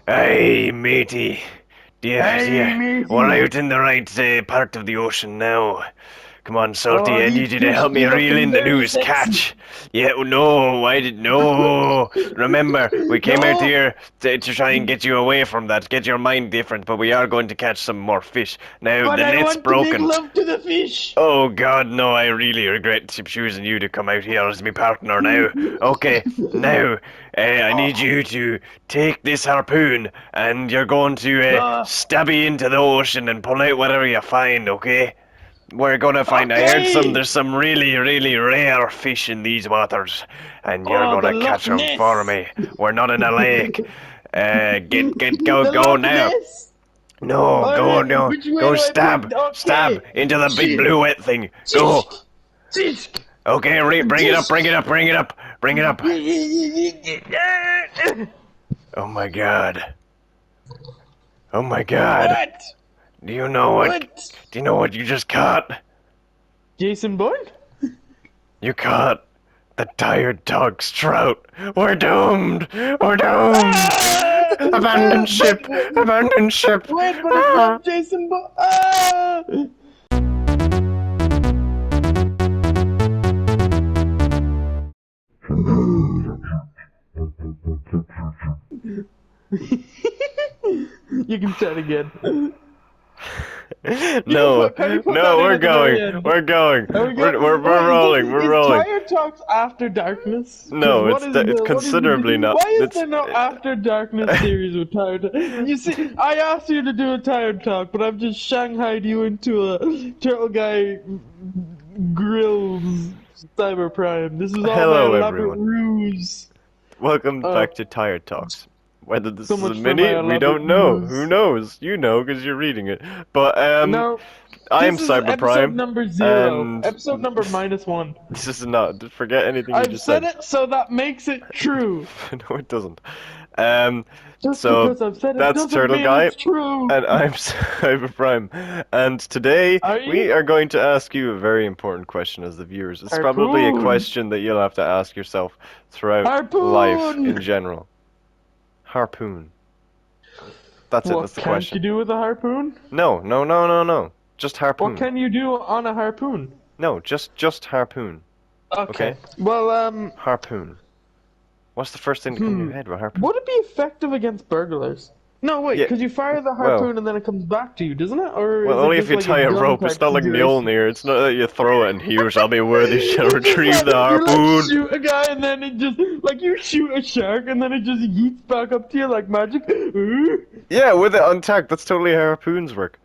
Hey, matey. Hey, We're matey! out in the right part of the ocean now. Come on, Oh, Salty, I these need you to fish help me be reel looking in the very news sexy. catch. Yeah, no, no. Remember, we came out No! here to try and get you away from that, get your mind different, but we are going to catch some more fish. Now, But the I net's want to make broken. love to the fish! Oh God, no, I really regret choosing you to come out here as my partner now. Okay, now, I need Oh, you to take this harpoon and you're going to uh, stab it into the ocean and pull out whatever you find, okay? We're gonna find, I heard okay! there's some really, really rare fish in these waters, and you're Oh, the gonna Loch catch 'em for Ness! me. We're not in a lake. The Go Loch now. Ness! No, go, Alright, no, which way go do I point? stab Okay! into the big Shish! blue wet thing. Shish! Go. Shish! Okay, bring it up, Shish! bring it up. Oh my God. Oh my God. What? Do you know what? What? Do you know what you just caught? Jason Bourne? You caught the tired dog's trout. We're doomed. We're doomed. Ah! Abandoned ship. Abandoned ship. Wait, but it's Ah. not Jason Bourne. Ah! You can start again. No, Can you put no, that in we're at the very going. end? We're going. Are we good? We're rolling. We're Is rolling. Tired Talks After Darkness? Because No, it's what is considerably the not. why is It's there no After Darkness series with Tired? You see, I asked you to do a Tired Talk, but I've just shanghaied you into a Turtle Guy Grills Cyber Prime. This is all my hello elaborate everyone. ruse. Welcome Uh, back to Tired Talks. Whether this so is a much for my mini, we elaborate don't know. Who ruse. knows? You know because you're reading it. But No, I'm this is Cyber episode Prime, number 0. and Episode number -1. this is not. Forget anything you I've just said said. it so that makes it true. No, it doesn't. Um, Just so because I've said it that's doesn't Turtle mean Guy, it's true. and I'm Cyber Prime. And today Are we you? are going to ask you a very important question as the viewers. It's probably a Harpoon! question that you'll have to ask yourself throughout life in Harpoon! general. Harpoon. That's it. That's What the can't you question. do with a harpoon? No, no, no, no, no. Just What harpoon. can you do on a harpoon? No, just harpoon. Okay. Okay? Well, Harpoon. What's the first thing to come to your head with harpoon? would it be effective against burglars? No, wait, Yeah, because you fire the well, harpoon and then it comes back to you, doesn't it? Or well, is it only if just you like a tie a gun rope. type It's not like situation? Mjolnir. It's not that you throw it and here shall be worthy shall retrieve the Yeah, you like harpoon. shoot a guy and then it just like you shoot a shark and then it just yeets back up to you like magic. Yeah, with it untacked, that's totally how harpoons work.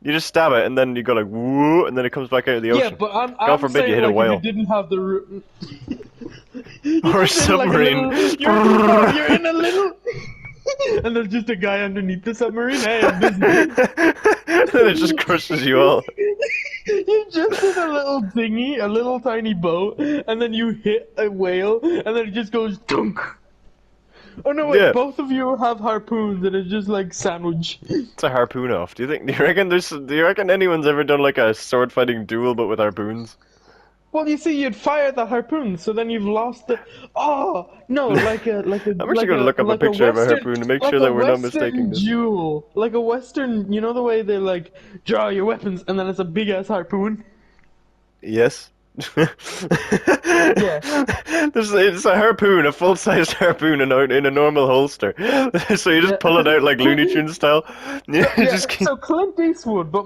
You just stab it and then you go like woo, and then it comes back out of the Yeah, ocean. but God I'm forbid you saying hit a like if you whale didn't have the you or a just in like a submarine. little you're in a little and there's just a guy underneath the submarine. Hey, I'm busy. Then it just crushes you all. You just in a little dinghy, a little tiny boat, and then you hit a whale, and then it just goes dunk. Oh no, wait! Yeah. Both of you have harpoons, and it's just like sandwich. It's a harpoon off. Do you reckon anyone's ever done like a sword fighting duel but with harpoons? Well, you see, you'd fire the harpoon, so then you've lost the. Oh no, I'm actually gonna look up a picture of a harpoon to make sure like a that we're not mistaking western this. duel, like a western. You know the way they like draw your weapons, and then it's a big ass harpoon. Yes. Yeah, It's a harpoon, a full-sized harpoon in a normal holster. So you just yeah. pull it out like Looney Tunes style. So, You yeah, just keep so Clint Eastwood, but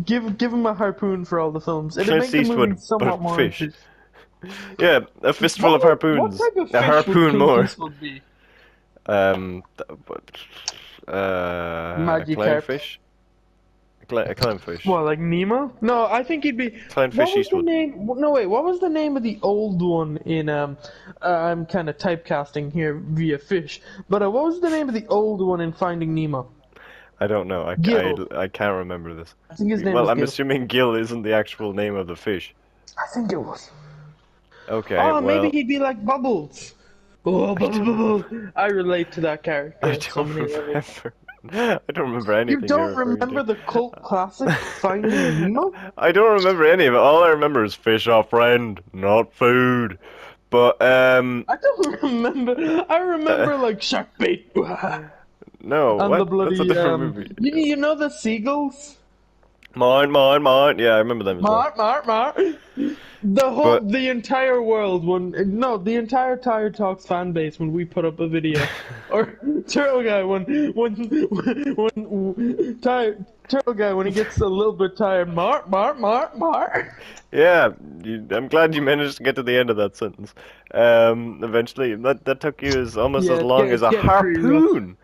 give him a harpoon for all the films. It'd Clint make the movie Eastwood, somewhat but more fish. interesting. Yeah, a fistful of What harpoons. type of A fish would harpoon Clint more. Eastwood be? But, a Magikarp. clownfish? A clownfish. What, like Nemo? No, I think he'd be. What Clownfish was the Eastwood. name? No, wait. What was the name of the old one in I'm kind of typecasting here via fish, but what was the name of the old one in Finding Nemo? I don't know. Gil. I can't remember this. I think his name Well, was I'm Gil. assuming Gill isn't the actual name of the fish. I think it was. Okay, Oh, maybe well, he'd be like Bubbles. Oh, I Bubble don't, Bubble. I relate to that character I in so don't many levels. remember. I don't remember You anything you're don't referring to. remember the cult classic Finding Nemo? I don't remember any of it. All I remember is fish are friend, not food. But I don't remember. I uh, remember like shark bait. No, And the what? That's a bloody different movie. you know the seagulls? Mine, mine, mine. Yeah, I remember them as well. Mark. But The entire world when no, the entire Tired Talks fan base when we put up a video, or Turtle Guy when tired Turtle Guy when he gets a little bit tired. Mark. yeah, I'm glad you managed to get to the end of that sentence. Eventually, that took you almost as Yeah, long as it's a getting pretty rough. harpoon.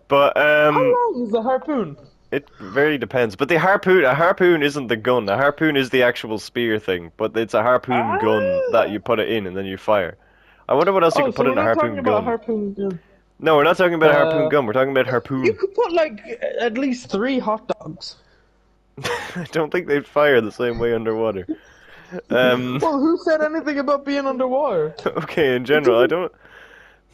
But How long is the harpoon? it very depends. But a harpoon isn't the gun. A harpoon is the actual spear thing. But it's a harpoon gun that Ah. you put it in and then you fire. I wonder what else you Oh, could so put we're in a not talking harpoon about gun. harpoon. Yeah. No, we're not talking about a harpoon Uh, gun. We're talking about you harpoon. could put like at least 3 hot dogs. I don't think they'd fire the same way underwater. Um, Well, who said anything about being underwater? okay, in It general, I doesn't. don't.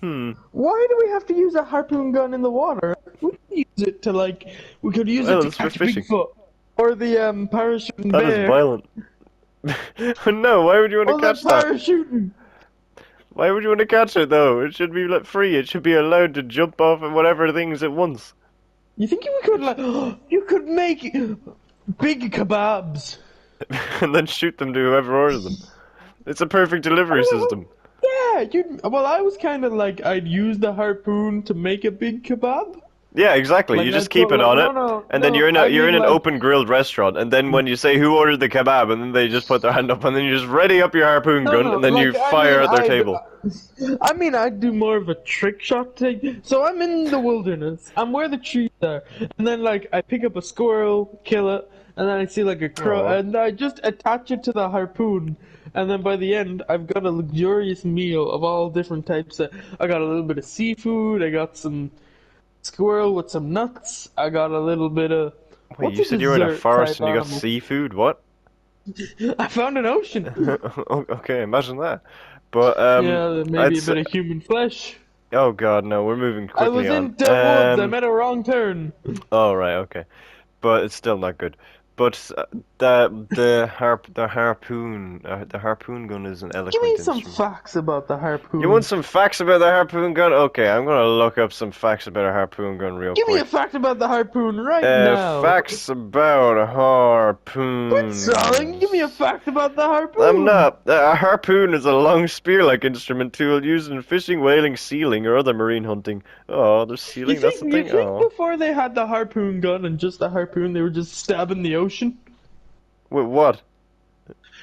Hmm. Why do we have to use a harpoon gun in the water? We could use it to like. We could use it Well, to it's for catch fishing. Bigfoot or the parachuting That is bear violent. No, why would you want to or the catch that? parachuting. Why would you want to catch it though? It should be let free. It should be allowed to jump off at whatever things it wants. You think you could like? You could make big kebabs. And then shoot them to whoever orders them. It's a perfect delivery system. Yeah, you. Well, I was kind of like I'd use the harpoon to make a big kebab. Yeah, exactly. Like You just I'd keep put it like on it, and then no. I you're in mean an like open grilled restaurant, and then when you say who ordered the kebab, and then they just put their hand up, and then you just ready up your harpoon gun, no. and then you Like fire at their table. I mean I'd do more of a trick shot thing. So I'm in the wilderness. I'm where the trees are, and then like I pick up a squirrel, kill it, and then I see like a crow, Aw. and I just attach it to the harpoon. And then by the end, I've got a luxurious meal of all different types. I got a little bit of seafood. I got some squirrel with some nuts. I got a little bit of Wait, what's you a said you were in a dessert forest type and you got animal? seafood? What? I found an ocean. Okay, imagine that. But Yeah, I'd maybe a say, bit of human flesh. oh God, no, we're moving I quickly was on. in the woods. I made a wrong turn. All right, okay, but it's still not good. But the harpoon gun is an Give me eloquent some instrument. facts about the You want harpoon. some facts about the harpoon gun? Okay, I'm gonna look up some facts about a harpoon gun real Give me a quick. fact about the harpoon right now. Facts about a Quit harpoon stalling. Give me a guns. fact about the I'm harpoon. not. A harpoon is a long spear-like instrument tool used in fishing, whaling, sealing, or other marine hunting. Oh, there's sealing. That's the You thing. think Oh, before they had the harpoon gun and just the harpoon, they were just stabbing the ocean? wait, what?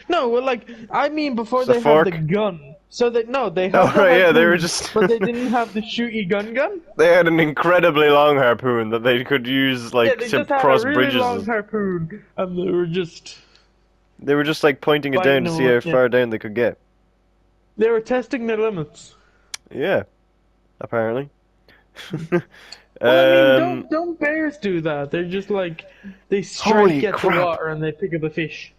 No, well, like I mean, before It's a they had the fork? gun. So that no, they Oh, had the right. Yeah, they were harpoon, just. but they didn't have the shooty gun. They had an incredibly long harpoon that they could use Yeah, like they to just had a cross really bridges. long harpoon, and they were just They were just like pointing it down biting to see away. how Yeah. far down they could get. They were testing their limits. Yeah, apparently. Well, I mean, um, don't bears do that? They're just like they strike holy at the crap! water and they pick up a fish.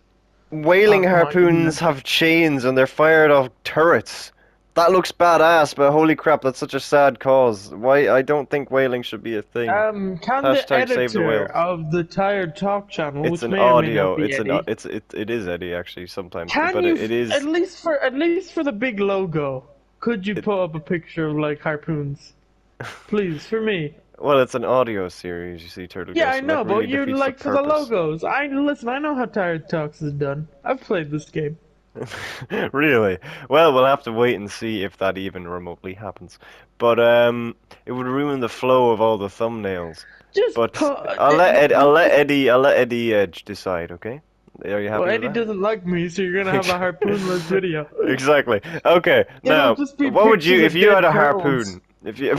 Whaling Oh, come on, give me harpoons that. have chains and they're fired off turrets. That looks badass, but holy crap, that's such a sad cause. Why? I don't think whaling should be a thing. Can the Hashtag save the editor whales. of the Tired Talk channel, It's which an may or may not audio. be Eddie, It is Eddie actually sometimes, can but you it is. at least for the big logo, could you It, put up a picture of like harpoons, please, for me? well, it's an audio series, you see, Turtle Yeah, Guy, I so that know, really but you defeats the like for the purpose. logos. I listen. I know how Tired Talks is done. I've played this game. Really? Well, we'll have to wait and see if that even remotely happens. But it would ruin the flow of all the thumbnails. Just But put. I'll let Eddie Edge decide, okay? Are you Well, happy with Eddie that? doesn't like me, so you're gonna have a harpoonless video. Exactly. Okay. It'll Now, just be what would you pictures if of you had dead a turtles. harpoon? If you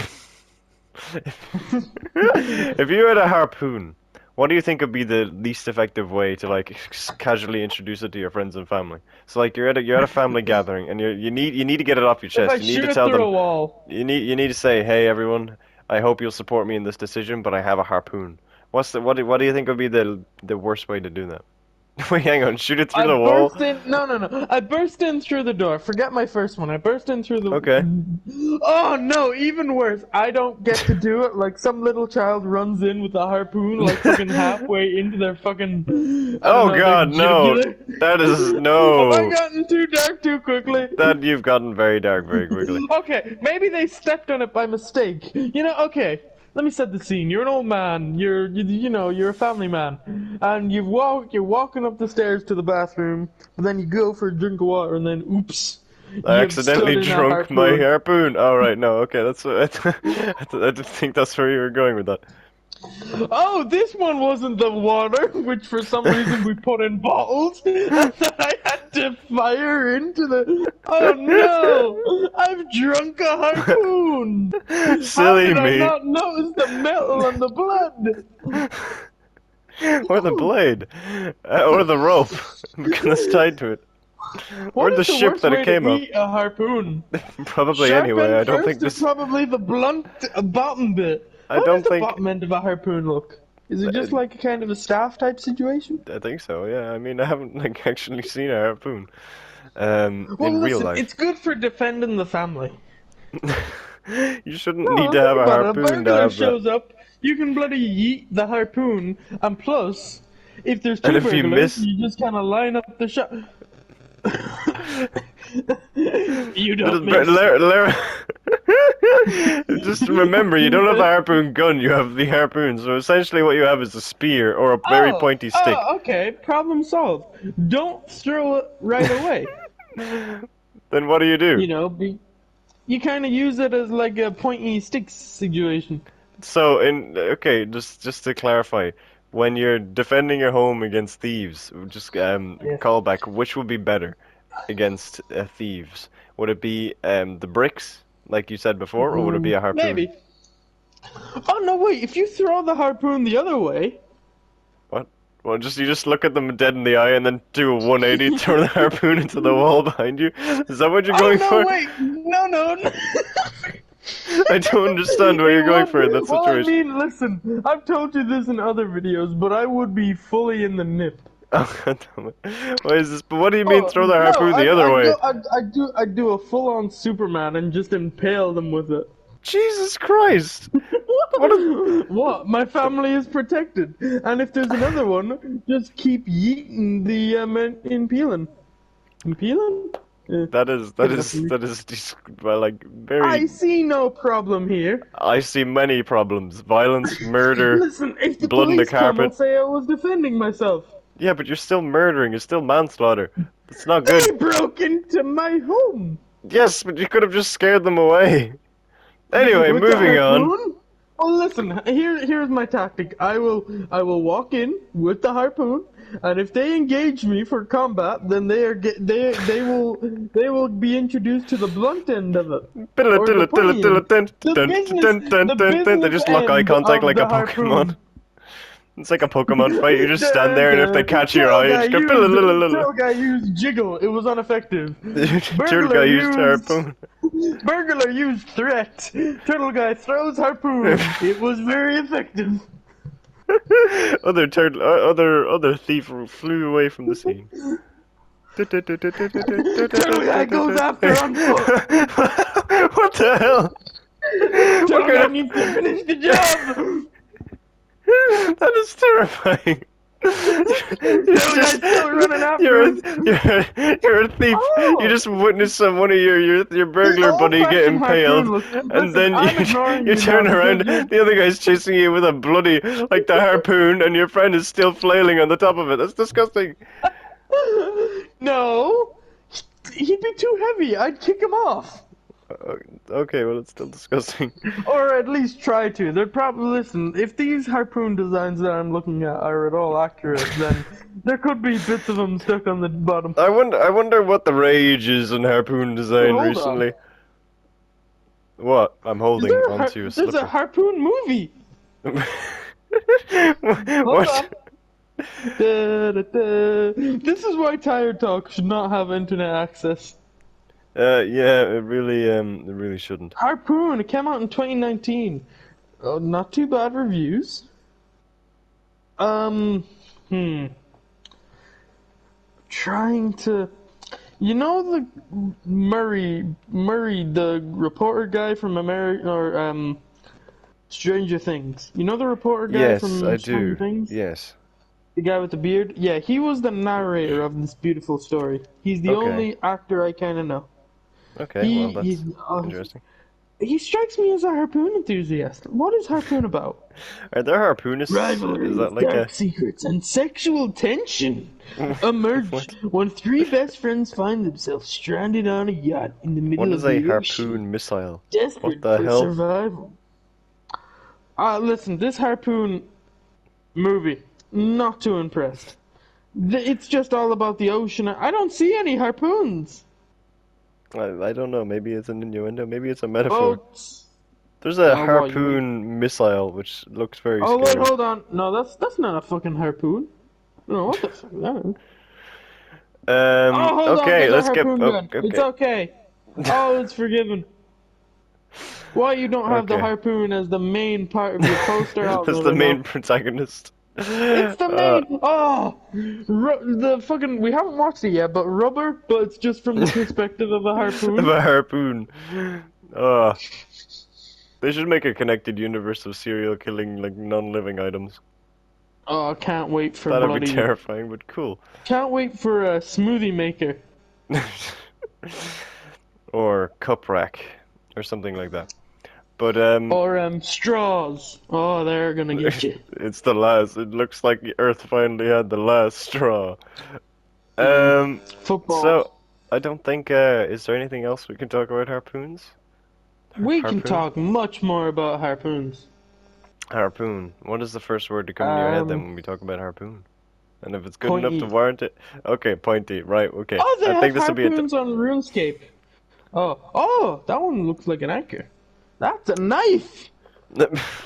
if you had a harpoon, what do you think would be the least effective way to like casually introduce it to your friends and family? So like you're at a family gathering and you need to get it off your If I chest. You need to shoot it tell through them a wall, you need to say, "Hey everyone, I hope you'll support me in this decision, but I have a harpoon." What do you think would be the worst way to do that? Wait, hang on, shoot it through I the wall? burst in. No. I burst in through the door. Forget my first one. I burst in through Okay. the. Oh no! Even worse. I don't get to do it. Like some little child runs in with a harpoon, like fucking halfway into their fucking. I don't Oh know their God, no. jugular. That is Have I no. gotten too dark too quickly? That you've gotten very dark very quickly. Okay, maybe they stepped on it by mistake. You know, okay. let me set the scene. You're an old man. You know, you're a family man, and you're walking up the stairs to the bathroom, but then you go for a drink of water, and then oops, I you've accidentally stood in a drunk my harpoon. harpoon. Oh, right, no, okay, that's what I didn't think that's where you were going with that. Oh, this one wasn't the water, which for some reason we put in bottles, and then I had to fire into the. Oh no! I've drunk a harpoon! How Silly did I me. not notice the metal and the blood? Or the blade. Or the rope. Because it's tied to it. Or What the is the ship worst that it way to came off. eat a harpoon? Probably Sharp anyway. end I don't think first or this. probably the blunt bottom bit? I How does don't the think. bottom end of a harpoon look? Is it just like a kind of a staff type situation? I think so, yeah. I mean, I haven't like actually seen a harpoon Well, in real listen, life. it's good for defending the family. You shouldn't need No, to have think a about it. A harpoon to burglar have that. shows up, you can bloody yeet the harpoon, and plus, if there's And two if you burglars, miss, you just kind of line up the shot. You don't miss. just remember, you don't have a harpoon gun, you have the harpoon. So essentially what you have is a spear or a very pointy stick. Okay, problem solved. Don't throw it right away. Then what do you do? You know, you kind of use it as like a pointy stick situation. So okay, just to clarify, when you're defending your home against thieves, just Yes. call back, which would be better against thieves? Would it be the bricks, like you said before, or would it be a harpoon? Maybe. Oh no, wait! If you throw the harpoon the other way, What? Well, just you just look at them dead in the eye and then do a 180, throw the harpoon into the wall behind you. Is that what you're oh going no, for? wait, no, no, no. I don't understand what It you're going would. for in that Well, I situation. mean, listen. I've told you this in other videos, but I would be fully in the nip. Oh, God damn it. What is this? But what do you mean Oh throw the no, harpoon the other way? I'd do a full-on Superman and just impale them with it. Jesus Christ! What a... What? My family is protected, and if there's another one, just keep yeeting the impeling. Impeling? Yeah, good enough for me. well, like very. I see no problem here. I see many problems: violence, murder, Listen, if the blood on the police come, I'll carpet. say I was defending myself. Yeah, but you're still murdering. You're still manslaughter. That's not good. They broke into my home Yes, but you could have just scared them away. Anyway, with the moving on. harpoon. Well, listen. Here's my tactic. I will walk in with the harpoon, and if they engage me for combat, then they will be introduced to the blunt end of it, or the pointy end, the They business just lock eye end contact of like a the Pokemon. harpoon. It's like a Pokemon fight. You just stand Dun, there, and if they dun. catch your eye, you just go. Turtle guy used jiggle. It was ineffective. Turtle guy Burglar used used harpoon. burglar used threat. Turtle guy throws harpoon. It was very effective. Other thief flew away from the scene. Turtle guy goes after on foot. What the hell? What Turtle kind guy of... needs to finish the job. That is terrifying. It's Turtle guy's just still running after you're him. you're a thief. You Oh, just witnessed one of your the burglar buddy get old-fashioned impaled, harpoon look. and Listen, then I'm ignoring you you now turn around. because you're. The other guy's chasing you with a bloody like the harpoon, and your friend is still flailing on the top of it. That's disgusting. No, he'd be too heavy. I'd kick him off. Uh, Okay, well it's still disgusting. Or at least try to. They're probably listen. If these harpoon designs that I'm looking at are at all accurate, then there could be bits of them stuck on the bottom. I wonder what the rage is in harpoon Wait, design hold on. recently. What? I'm Is holding there onto a there's a slipper. harpoon movie? Hold on. What? Da, da, da. This is why Tire Talk should not have internet access. Yeah, it really shouldn't. Harpoon. It came out in 2019. Oh, not too bad reviews. Um, hmm. Trying to. You know the Murray, the reporter guy from America or Stranger Things. You know the reporter guy Yes, I from Stranger do. Things? Yes. The guy with the beard? Yeah, he was the narrator of this beautiful story. He's the Okay. only actor I kind of know. Okay, well He, he that's uh, interesting. He strikes me as a harpoon enthusiast. What is Harpoon about? Are there harpoonists? Is that Rivalries, like dark a secrets, and sexual tension emerge what? when three best friends find themselves stranded on a yacht in the What middle is of a the ocean, harpoon missile? What desperate the for hell? survival. Listen, this Harpoon movie, not too impressed. It's just all about the ocean. I don't see any harpoons. I don't know. Maybe it's an innuendo. Maybe it's a metaphor. Boats. There's a What you mean? harpoon missile which looks very Oh wait, scary. hold on. No, that's not a fucking harpoon. No, what the fuck is that? Oh, hold on. Okay, There's a let's get. harpoon Oh, gun. It's okay. okay. Oh, it's forgiven. Why you don't have the Okay. harpoon as the main part of your poster? I'll That's the never know. main protagonist. It's the main. Oh, the fucking. We haven't watched it yet, but rubber. But it's just from the perspective of a Of harpoon. a harpoon. Uh, they should make a connected universe of serial killing, like non-living items. Oh, I can't wait for That'd be bloody. terrifying, but cool. Can't wait for a smoothie maker. Or cup rack, or something like that. But Or straws. Oh, they're gonna get you. it's the last. It looks like the Earth finally had the last straw. Mm. Um, Football. so I don't think. Is there anything else we can talk about harpoons? We can Harpoon? talk much more about harpoons. Harpoon. What is the first word to come in your head then Um, when we talk about harpoon? And if it's good enough to Pointy. warrant it, okay, pointy. Right. Okay. Oh, they I have think this will be a. harpoons on RuneScape. Oh, that one looks like an anchor. That's a knife.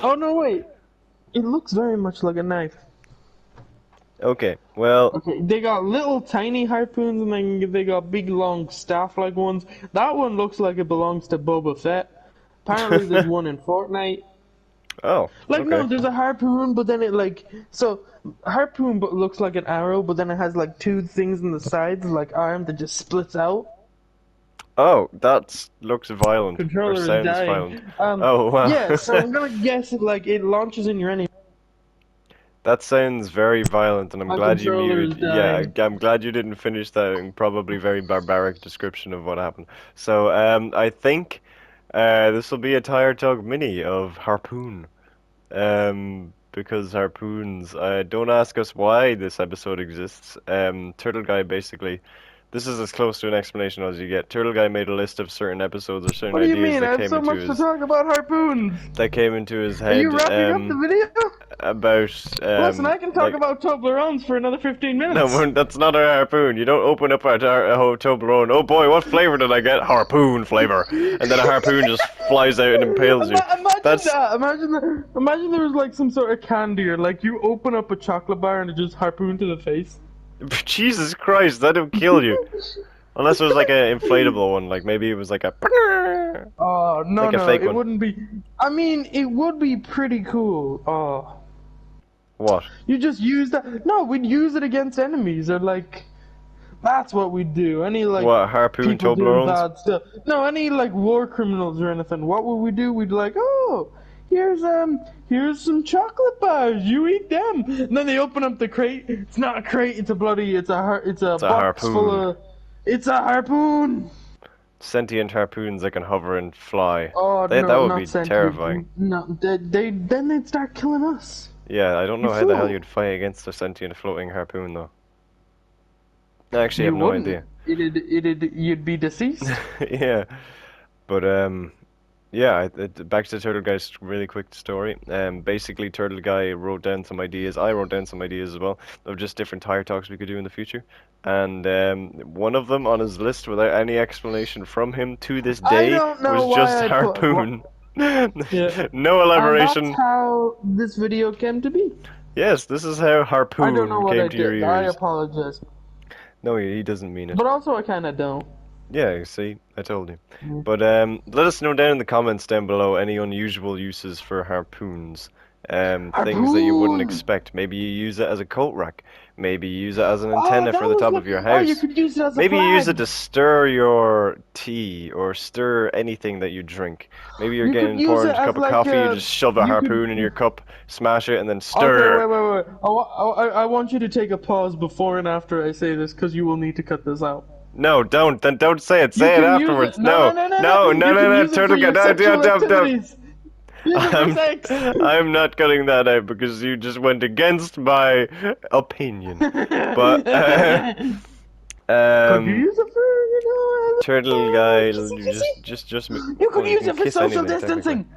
Oh no, wait. It looks very much like a knife. Okay. Well. Okay, they got little tiny harpoons and then they got big long staff-like ones. That one looks like it belongs to Boba Fett. Apparently, there's one in Fortnite. Oh. Like Okay. no, there's a harpoon, but then it like so harpoon, but looks like an arrow, but then it has like two things on the sides, like arm that just splits out. Oh, that looks violent or Controller is sounds dying. violent. Oh Yeah, so wow. I'm gonna guess it like it launches in your enemy. That sounds very violent, and I'm My glad you controller is muted. Yeah, dying. I'm glad you didn't finish that probably very barbaric description of what happened. So, I think this will be a Tire Talk mini of Harpoon. Because harpoons. Don't ask us why this episode exists. Turtle Guy basically. This is as close to an explanation as you get. Turtle Guy made a list of certain episodes or certain What do you ideas mean? I have so much to talk about harpoons. that came into his Are you head. wrapping up the video? About Listen, I can talk like about Toblerones for another 15 no, minutes. that's not a harpoon. You don't open up a whole Toblerone. Oh boy, what flavor did I get? Harpoon flavor. And then a harpoon just flies out and impales you. Imagine That's that. Imagine there was like some sort of candy, or like you open up a chocolate bar and it just harpoon to the face. Jesus Christ, that'll kill you. Unless it was like an inflatable one, like maybe it was like a Oh no, like a no, fake it one. wouldn't be. I mean, it would be pretty cool. Oh, What? you just use that. No, we'd use it against enemies, or like that's what we'd do. Any like What, harpoon people doing Toblerones? bad stuff. No, any like war criminals or anything. What would we do? We'd like, oh, here's some chocolate bars. You eat them. And then they open up the crate. It's not a crate. It's a bloody. It's a It's a box full harpoon. of. It's a harpoon. Sentient harpoons that can hover and fly. Oh That no, would be not sentient. terrifying. No, then they'd start killing us. Yeah, I don't You know how the hell fool. you'd fight against a sentient floating harpoon though. I actually have You no wouldn't. idea. You'd be deceased. Yeah, but yeah, back to Turtle Guy's really quick story. Basically, Turtle Guy wrote down some ideas. I wrote down some ideas as well of just different tire talks we could do in the future. And one of them on his list, without any explanation from him to this I day, don't know was why just I put what. harpoon. Yeah, No and that's elaboration. how this video came to be. Yes, this is how I don't know harpoon what I came to your did. I ears. apologize, No, he doesn't mean it. but also I kind of don't. Yeah, you see, I told you. Mm. But let us know down in the comments down below any unusual uses for harpoons. Things that you wouldn't Harpoon. expect. Maybe you use it as a coat rack. Maybe you use it as an Oh, antenna that for the was top good. of your Oh, you house. could use it as a Maybe you use it flag. to stir your tea or stir anything that you drink. Maybe you're You could getting use poured it a as cup of like coffee, you a. just shove a You could. harpoon in your cup, smash it, and then Okay, stir. wait. I want you to take a pause before and after I say this because you will need to cut this out. No, don't. Then don't say it. You Say it can use it. afterwards. No, no, No, no, no, no. no, no, You no, can no. use it for Turtle guy. your No, sexual don't. activities. Use it for I'm, sex. I'm not cutting that out because you just went against my opinion. But, Could you um, use it for, turtle guy, kissy just. You could Well, you use can it for kiss social anything technically. distancing.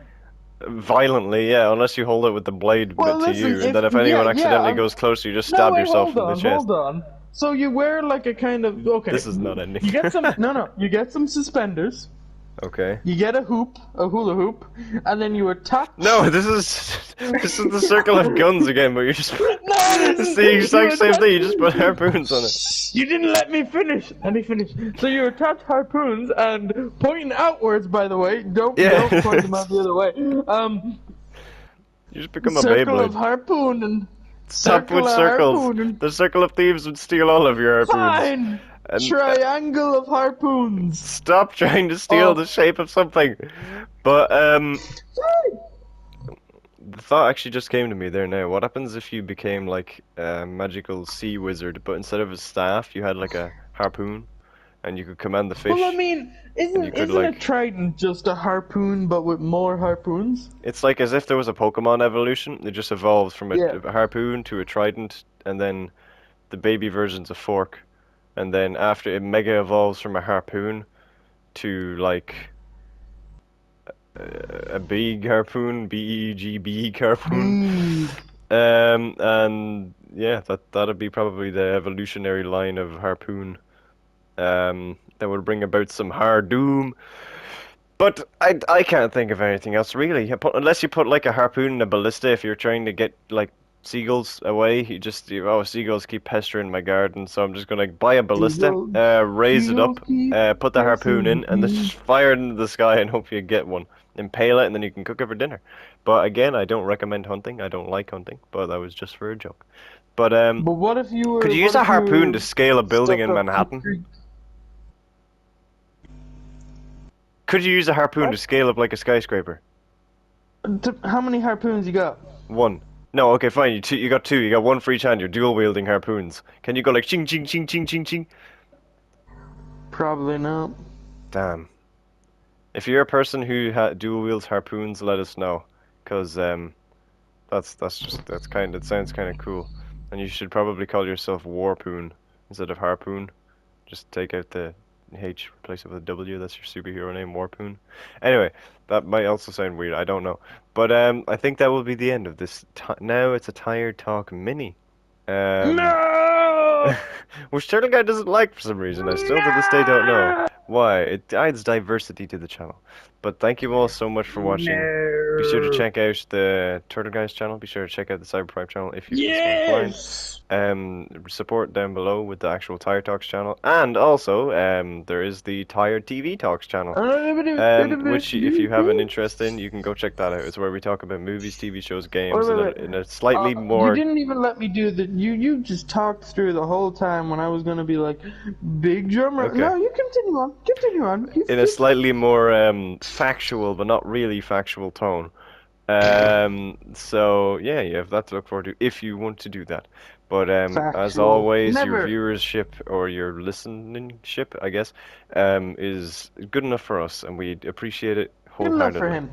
Violently, yeah, unless you hold it with the blade Well, to listen, you, and then if yeah, anyone yeah. accidentally goes closer, you just No, stab wait, yourself hold in the on, chest. hold on. So you wear like a kind of okay. This is not ending. You get some no, no. You get some suspenders. Okay. You get a hoop, a hula hoop, and then you No, attach. this is the circle of guns again, but you just No, it it's the isn't. You exact same attach. thing. You just put harpoons on it. You didn't let me finish. Let me finish. So you attach harpoons and pointing outwards. By the way, don't point Yeah, them out the other way. you just become a Circle of Beyblade. harpoon and Stop with circle of circles. harpoon and The circle of thieves would steal all of your harpoons. fine. And Triangle of harpoons. stop trying to steal Oh, the shape of something. But fine. the thought actually just came to me there now. What happens if you became like a magical sea wizard, but instead of a staff, you had like a harpoon, and you could command the Well, I fish, mean, and you could isn't a like trident just a harpoon but with more harpoons? it's like as if there was a Pokemon evolution. It just evolves from Yeah. a harpoon to a trident, and then the baby version's a fork, and then after it mega evolves from a harpoon to like a big harpoon, big harpoon. Big. And yeah, that'd be probably the evolutionary line of harpoon. That would bring about some hard doom. But I can't think of anything else really. Unless you put like a harpoon in a ballista if you're trying to get like seagulls away. Oh, seagulls keep pestering my garden, so I'm just gonna buy a ballista, Seagulls, raise it seagulls up, keep put the harpoon pressing in, and then me. just fire it into the sky and hope you get one. Impale it, and then you can cook it for dinner. But again, I don't recommend hunting. I don't like hunting, but that was just for a joke. But But could you use what a if you harpoon to were scale a building stuck in up Manhattan? concrete? Could you use a harpoon to What? scale up like a skyscraper? How many harpoons you got? One. No, okay, fine. You got two. You got one for each hand. You're dual wielding harpoons. Can you go like ching ching ching ching ching ching? Probably not. Damn. If you're a person who dual wields harpoons, let us know, cause that sounds kind of cool, and you should probably call yourself Warpoon instead of Harpoon. Just take out the H, replace it with a W. That's your superhero name, Warpoon. Anyway, that might also sound weird. I don't know, but I think that will be the end of this. Now it's a tired talk mini. Um, No! which Turtle Guy doesn't like for some reason. I still to this day don't know No! why. It adds diversity to the channel. But thank you all so much for watching. Be sure to No! check out the Turtle Guy's channel. Be sure to check out the Cyberprime channel if you feel so inclined. Yes! Support down below with the actual Tire Talks channel. And also, there is the Tire TV Talks channel. Which if you have an interest in, you can go check that out. It's where we talk about movies, TV shows, games Wait. in a slightly You more... didn't even let me do the. You just talked through the whole time when I was gonna be like, big drummer. Okay. No, you continue on. Continue on. In a slightly more factual but not really factual tone. So yeah, you have that to look forward to if you want to do that. But as Factual. always, your Never. viewership or your listening ship, I guess, is good enough for us, and we appreciate it Good enough for wholeheartedly. him.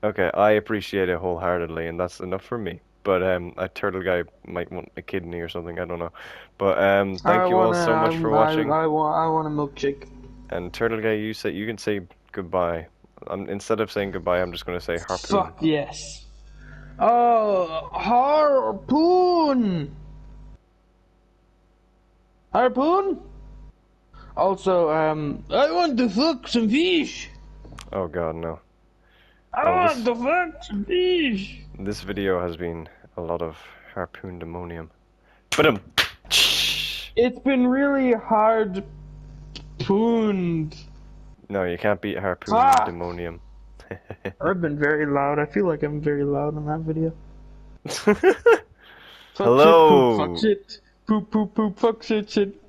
Okay, I appreciate it wholeheartedly, and that's enough for me. But a turtle guy might want a kidney or something, I don't know. But thank you all so much for watching. I want a milkshake. And turtle guy, you can say goodbye. Instead of saying goodbye, I'm just gonna say harpoon. Fuck yes. Oh, harpoon. Harpoon. Also, I want to fuck some fish. Oh God, no. I Well, want to fuck some fish. this video has been a lot of harpoon demonium. But It's been really hard pooned. no, you can't beat harpoon Fuck! demonium. I've been very loud. I feel like I'm very loud in that video. Fuck shit, poop, fuck Hello. shit. Poop, poop, poop, fuck shit, shit.